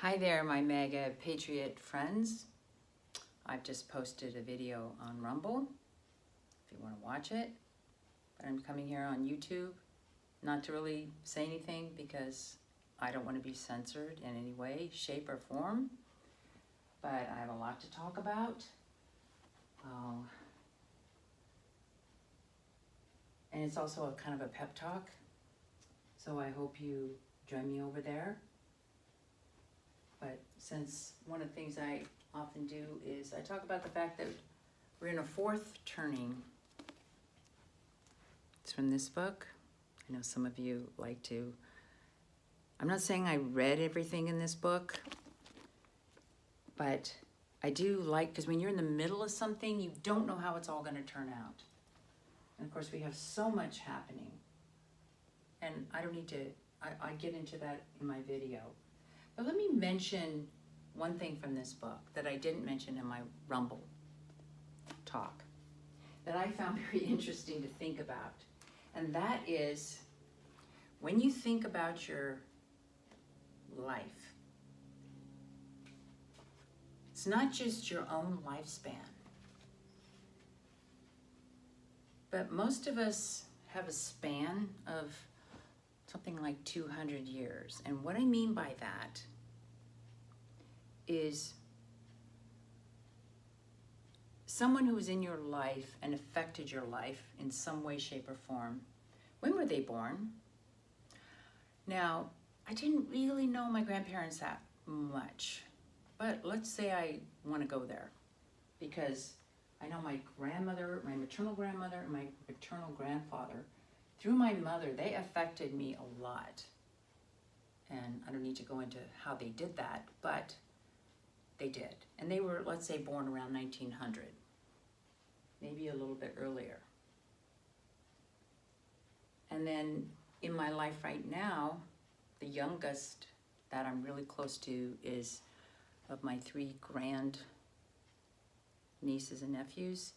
Hi there, my MAGA Patriot friends. I've just posted a video on Rumble, if you want to watch it. But I'm coming here on YouTube, not to really say anything because I don't want to be censored in any way, shape, or form. But I have a lot to talk about. And it's also a kind of a pep talk. So I hope you join me over there. But since one of the things I often do is I talk about the fact that we're in a fourth turning. It's from this book. I know some of you like to. I'm not saying I read everything in this book, but I do like, because when you're in the middle of something, you don't know how it's all going to turn out. And of course, we have so much happening. And I don't need to, I get into that in my video. But let me mention one thing from this book that I didn't mention in my Rumble talk that I found very interesting to think about. And that is, when you think about your life, it's not just your own lifespan, but most of us have a span of something like 200 years. And what I mean by that is someone who was in your life and affected your life in some way, shape, or form. When were they born? Now, I didn't really know my grandparents that much, but let's say I want to go there because I know my grandmother, my maternal grandmother, and my maternal grandfather, through my mother, they affected me a lot. And I don't need to go into how they did that, but they did. And they were, let's say, born around 1900, maybe a little bit earlier. And then in my life right now, the youngest that I'm really close to is of my 3 grand nieces and nephews.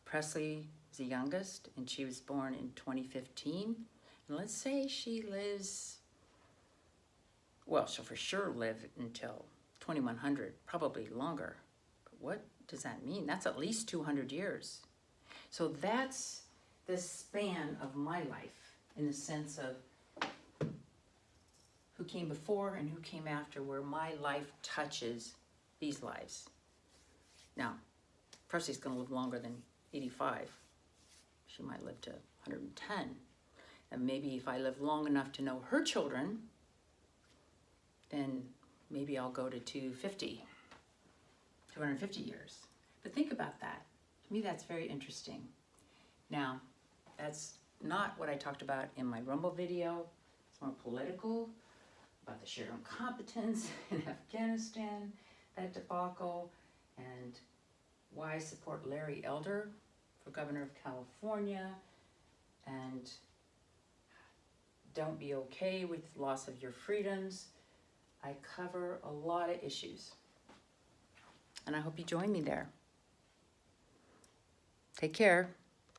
Presley is the youngest, and she was born in 2015. And let's say she lives, well, she'll for sure live until 2100, probably longer. But what does that mean? That's at least 200 years. So that's the span of my life in the sense of who came before and who came after, where my life touches these lives. Now, Presley's going to live longer than 85. She might live to 110. And maybe if I live long enough to know her children, then maybe I'll go to 250 years. But think about that. To me, that's very interesting. Now, that's not what I talked about in my Rumble video. It's more political, about the sheer incompetence in Afghanistan, that debacle, and why I support Larry Elder for governor of California, and don't be okay with loss of your freedoms. I cover a lot of issues, and I hope you join me there. Take care.